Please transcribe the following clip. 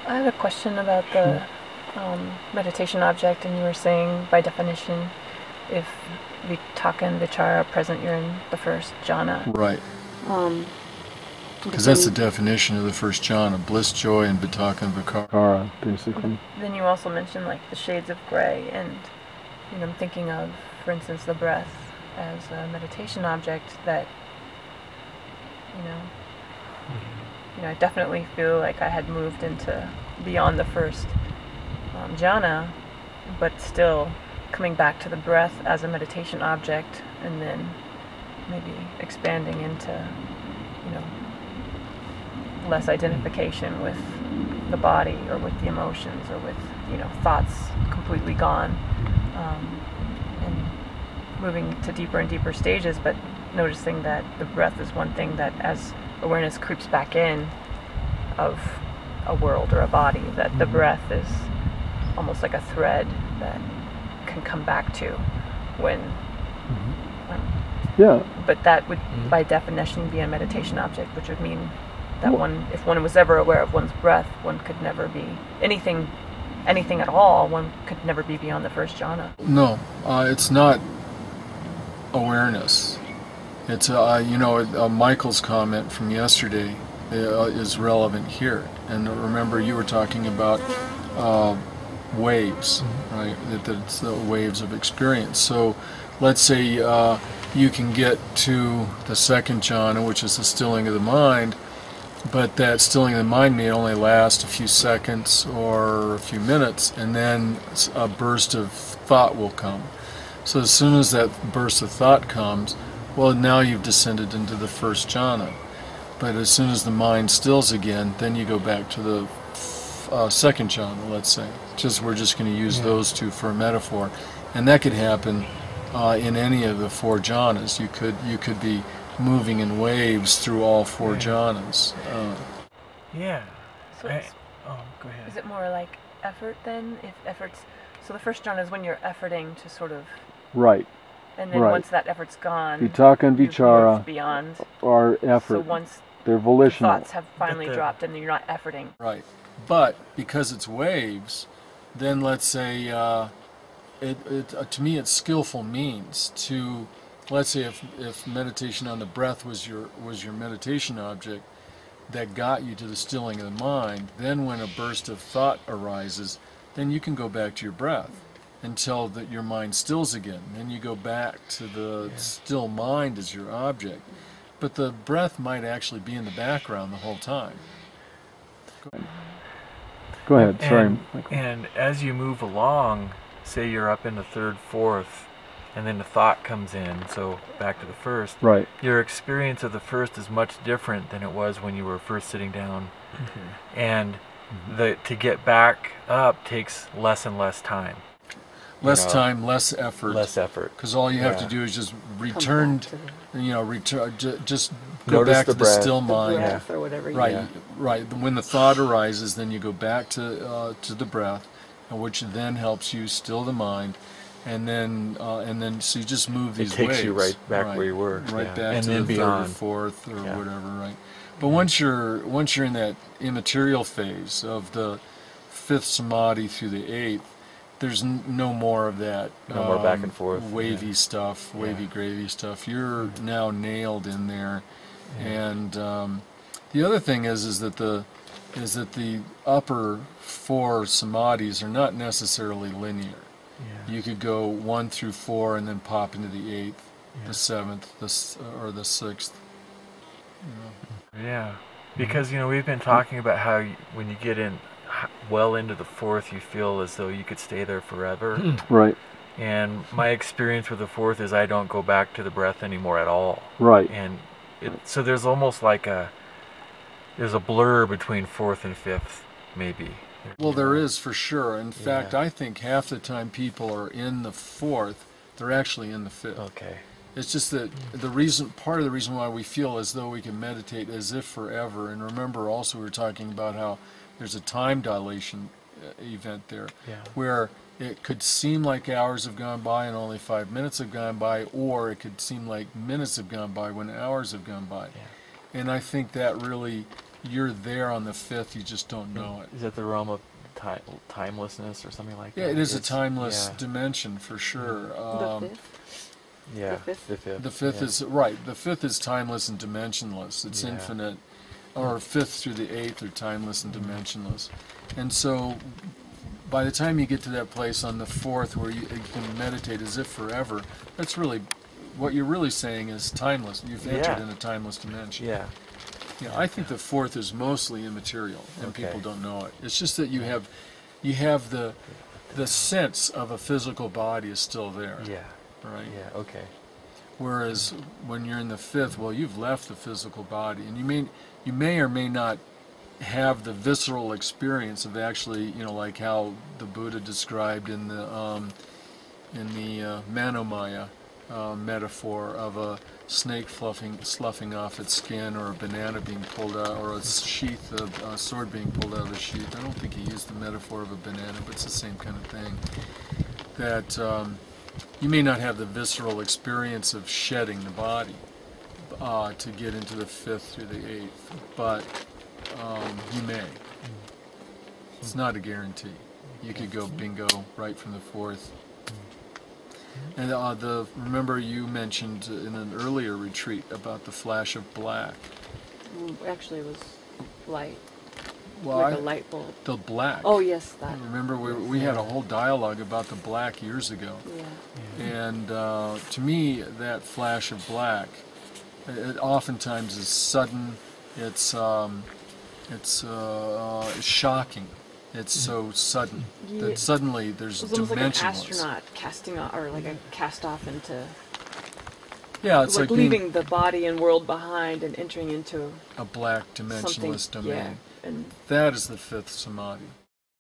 I have a question about the meditation object, and you were saying, by definition, if vitaka and vichara are present, you're in the first jhana. Right. Because that's the definition of the first jhana: bliss, joy, and vitaka and vichara, basically. Then you also mentioned like the shades of gray, and I'm thinking of, for instance, the breath as a meditation object that, I definitely feel like I had moved into beyond the first jhana, but still coming back to the breath as a meditation object, and then maybe expanding into, less identification with the body or with the emotions or with, thoughts completely gone, and moving to deeper and deeper stages, but noticing that the breath is one thing that, as awareness creeps back in of a world or a body, that the breath is almost like a thread that can come back to when yeah. But that would by definition be a meditation object, which would mean that if one was ever aware of one's breath, one could never be anything at all. One could never be beyond the first jhana. No, it's not awareness. It's Michael's comment from yesterday is relevant here. And remember, you were talking about waves, right? That it's the waves of experience. So let's say you can get to the second jhana, which is the stilling of the mind, but that stilling of the mind may only last a few seconds or a few minutes, and then a burst of thought will come. So as soon as that burst of thought comes, well, now you've descended into the first jhana. But as soon as the mind stills again, then you go back to the second jhana, let's say. We're just going to use those two for a metaphor. And that could happen in any of the four jhanas. You could be moving in waves through all four jhanas. So go ahead. is it more like effort then? So the first jhana is when you're efforting to sort of... Right. And then once that effort's gone, vitaka and vichara beyond are effort. So once they're volitional. Thoughts have finally dropped and you're not efforting. Right. But because it's waves, then let's say, to me it's skillful means to, let's say if meditation on the breath was your meditation object that got you to the stilling of the mind, then when a burst of thought arises, then you can go back to your breath until that your mind stills again. Then you go back to the still mind as your object. But the breath might actually be in the background the whole time. Go ahead. Sorry, Michael. And as you move along, say you're up in the third, fourth, and then the thought comes in, so back to the first. Right. Your experience of the first is much different than it was when you were first sitting down. And to get back up takes less and less time. Less time, less effort. Less effort. Because all you have to do is just return, just go back to the still mind. Breath or whatever. Right, right. When the thought arises, then you go back to the breath, which then helps you still the mind, and then so you just move these waves. It takes you right back where you were. Right back and to then the beyond. third or fourth or whatever. Right. But once you're in that immaterial phase of the fifth samadhi through the eighth, there's no more of that no more back and forth wavy stuff, wavy gravy stuff. You're now nailed in there. And the other thing is that the upper four samadhis are not necessarily linear. You could go 1 through 4 and then pop into the 8th, the 7th, or the 6th. Yeah, because we've been talking about how when you get in well into the fourth, you feel as though you could stay there forever. Right. And my experience with the fourth is I don't go back to the breath anymore at all. Right. And so there's almost like there's a blur between fourth and fifth, maybe. Well, there is for sure. In fact, I think half the time people are in the fourth, they're actually in the fifth. Okay. It's just that part of the reason why we feel as though we can meditate as if forever, and remember also we were talking about how there's a time dilation event there, where it could seem like hours have gone by and only 5 minutes have gone by, or it could seem like minutes have gone by when hours have gone by. And I think that really you're there on the fifth, you just don't know it. Is that the realm of timelessness or something like that? Yeah, it is a timeless dimension for sure. The fifth? Yeah, The fifth? The fifth is right. The fifth is timeless and dimensionless. It's infinite, or fifth through the eighth are timeless and dimensionless. And so, by the time you get to that place on the fourth, where you can meditate as if forever, that's really what you're really saying is timeless. You've entered in a timeless dimension. Yeah. Yeah, I think the fourth is mostly immaterial, and people don't know it. It's just that you have the sense of a physical body is still there. Yeah. Right. Yeah. Okay. Whereas when you're in the fifth, well, you've left the physical body, and you may or may not have the visceral experience of actually, like how the Buddha described in the Manomaya metaphor of a snake sloughing off its skin, or a banana being pulled out, or a sheath of a sword being pulled out of the sheath. I don't think he used the metaphor of a banana, but it's the same kind of thing. That you may not have the visceral experience of shedding the body to get into the fifth through the eighth, but you may. It's not a guarantee. You could go bingo right from the fourth. And remember you mentioned in an earlier retreat about the flash of black. Actually, it was light. Well, like a light bulb. The black. Oh, yes, that. Remember, we had a whole dialogue about the black years ago. Yeah. And to me, that flash of black, it oftentimes is sudden. It's shocking. It's so sudden that suddenly there's it was almost like an dimensionless. astronaut casting off, or like a cast off into. Yeah, it's like leaving the body and world behind and entering into a black dimensionless domain. Yeah, and that is the fifth samadhi.